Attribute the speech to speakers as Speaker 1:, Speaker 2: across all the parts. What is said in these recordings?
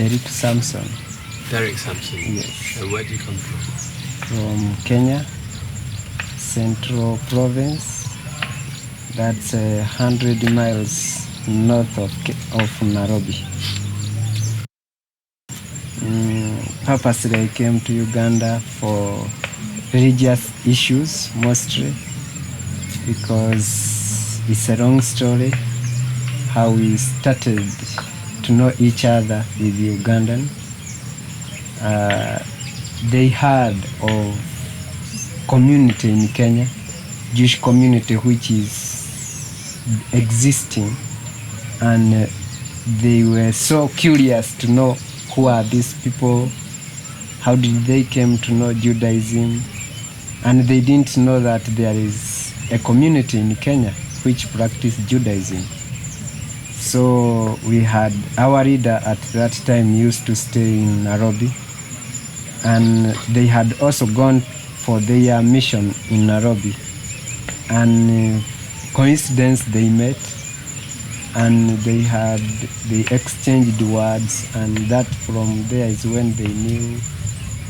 Speaker 1: Derek SAMSON.
Speaker 2: Derek SAMSON?
Speaker 1: Yes.
Speaker 2: And where do you come from?
Speaker 1: From Kenya, Central Province. That's 100 miles north of Nairobi. Purposely I came to Uganda for religious issues mostly, because it's a long story how we started to know each other with Ugandan. They heard of community in Kenya, Jewish community which is existing, and they were so curious to know who are these people, how did they came to know Judaism, and they didn't know that there is a community in Kenya which practice Judaism. So we had our leader at that time used to stay in Nairobi, and they had also gone for their mission in Nairobi, and coincidence they met, and they exchanged words, and that from there is when they knew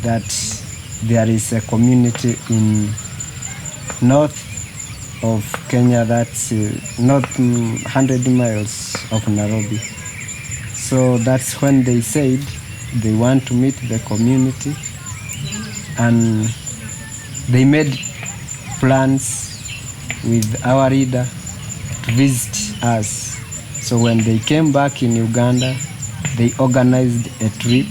Speaker 1: that there is a community in north of Kenya, that's north 100 miles of Nairobi. So that's when they said they want to meet the community, and they made plans with our leader to visit us. So when they came back in Uganda, they organized a trip,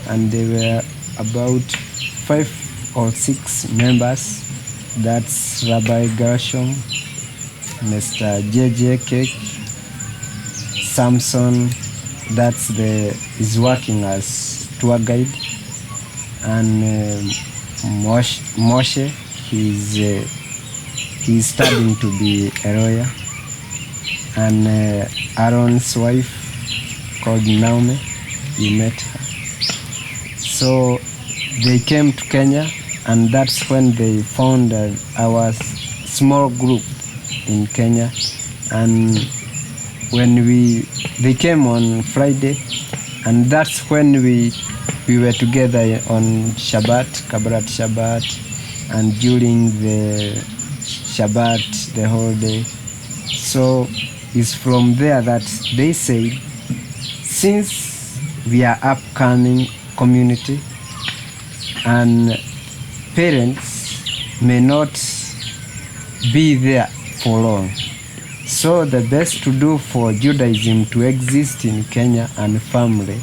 Speaker 1: and they were about 5 or 6 members. That's Rabbi Gershom, Mr. JJ Cake, Samson, is working as tour guide, and Moshe, he's studying to be a lawyer, and Aaron's wife called Naomi, you met her. So they came to Kenya, and that's when they found our small group in Kenya. And when they came on Friday, and that's when we were together on Shabbat, Kabbalat Shabbat, and during the Shabbat the whole day. So it's from there that they say, since we are upcoming community and parents may not be there for long, so the best to do for Judaism to exist in Kenya and family,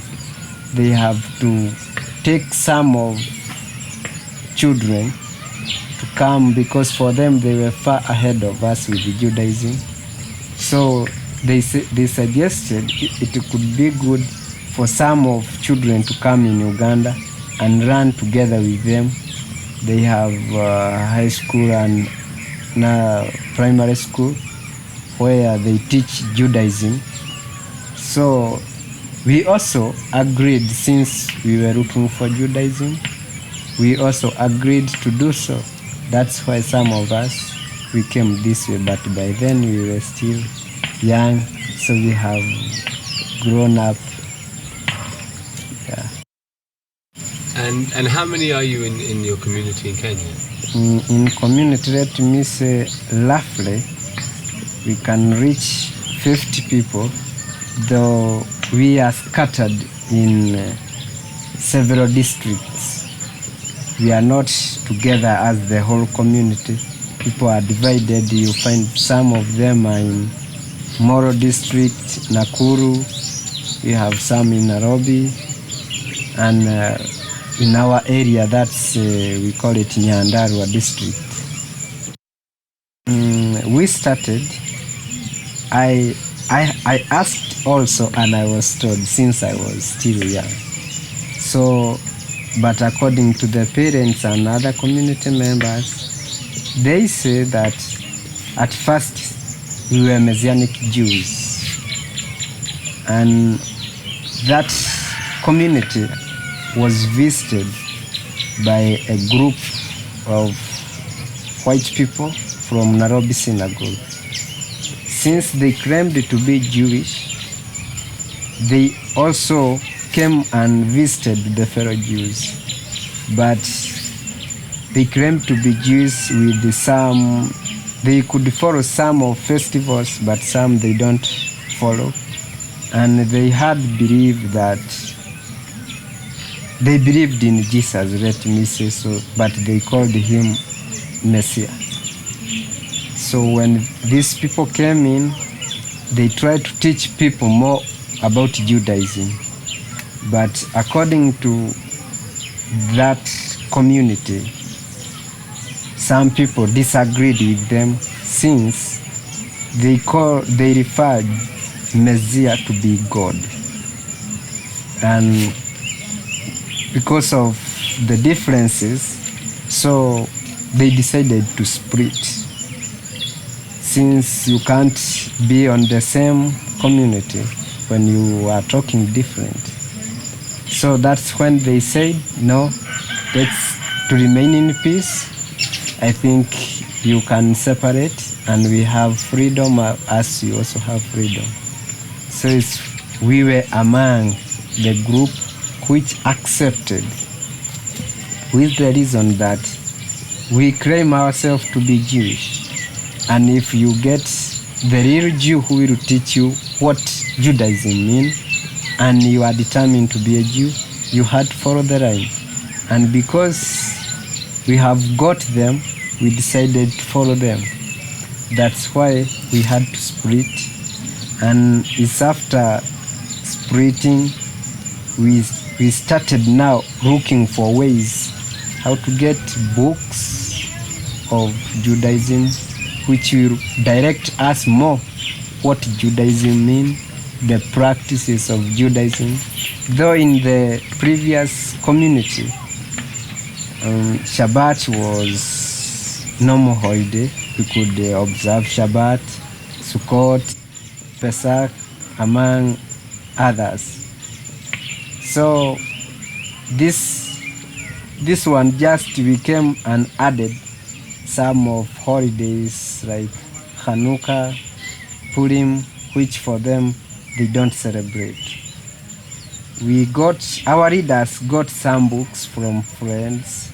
Speaker 1: they have to take some of children to come, because for them they were far ahead of us with Judaism. So they suggested it could be good for some of children to come in Uganda and run together with them. They have high school and primary school where they teach Judaism. So we also agreed, since we were looking for Judaism, we also agreed to do so. That's why some of us, we came this way, but by then we were still young, so we have grown up. Yeah.
Speaker 2: And how many are you in your community in Kenya?
Speaker 1: In community, let me say, roughly, we can reach 50 people, though we are scattered in several districts. We are not together as the whole community. People are divided. You find some of them are in Moro district, Nakuru. We have some in Nairobi, and in our area, that's we call it Nyandarua district. We started. I asked also, and I was told, since I was still young. So, but according to the parents and other community members, they say that at first we were Messianic Jews, and that community was visited by a group of white people from Nairobi synagogue. Since they claimed to be Jewish, they also came and visited the fellow Jews, but they claimed to be Jews with some, they could follow some of festivals, but some they don't follow. And they had believed that, they believed in Jesus, let me say so, but they called him Messiah. So when these people came in, they tried to teach people more about Judaism. But according to that community, some people disagreed with them since they referred Messiah to be God. And because of the differences, so they decided to split. Since you can't be on the same community when you are talking different. So that's when they said, no, let's to remain in peace. I think you can separate and we have freedom as you also have freedom. So we were among the group which accepted, with the reason that we claim ourselves to be Jewish. And if you get the real Jew who will teach you what Judaism means, and you are determined to be a Jew, you had to follow the line. And because we have got them, we decided to follow them. That's why we had to split. And it's after splitting, we started now looking for ways how to get books of Judaism which will direct us more what Judaism means, the practices of Judaism. Though in the previous community, Shabbat was normal holiday. We could observe Shabbat, Sukkot, Pesach, among others. So this one just became an added some of holidays like Hanukkah, Purim, which for them they don't celebrate. Our readers got some books from friends,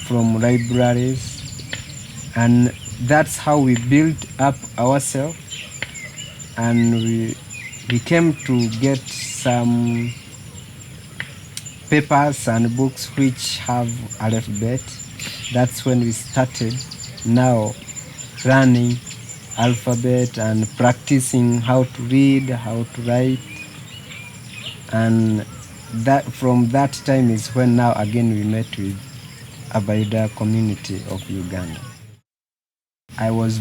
Speaker 1: from libraries, and that's how we built up ourselves. And we came to get some papers and books which have alphabet. That's when we started now learning alphabet and practicing how to read, how to write. And that from that time is when now again we met with Abaida community of Uganda. I was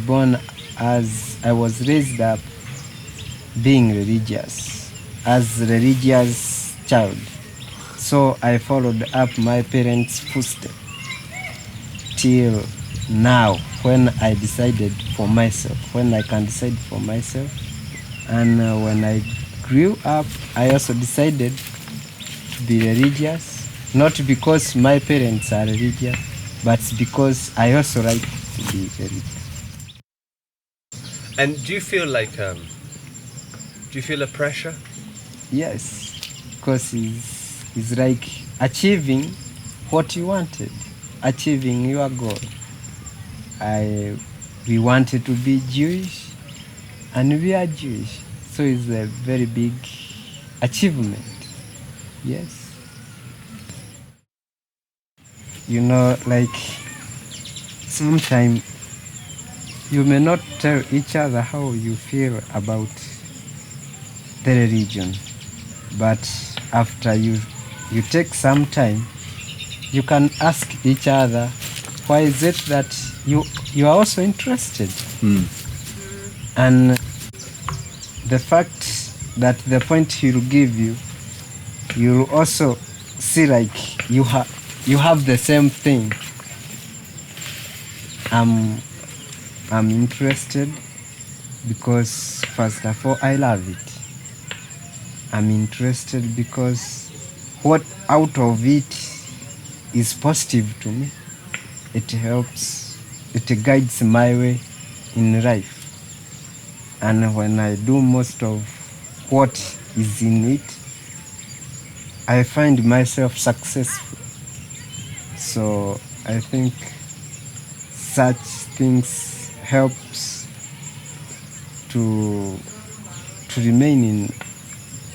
Speaker 1: raised up being religious, as a religious child. So I followed up my parents' footsteps till now, when I decided for myself, when I can decide for myself. And when I grew up, I also decided to be religious, not because my parents are religious, but because I also like to be religious.
Speaker 2: And do you feel like, do you feel a pressure?
Speaker 1: Yes, because it's like achieving what you wanted, achieving your goal. We wanted to be Jewish, and we are Jewish. So it's a very big achievement. Yes. You know, like sometimes you may not tell each other how you feel about the religion, but after you take some time, you can ask each other, why is it that you are also interested? And the fact that the point he will give you, you'll also see like you have the same thing. I'm interested because first of all I love it. I'm interested because what out of it is positive to me. It helps, it guides my way in life. And when I do most of what is in it, I find myself successful. So I think such things helps to remain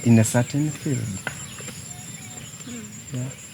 Speaker 1: in a certain field. Yeah.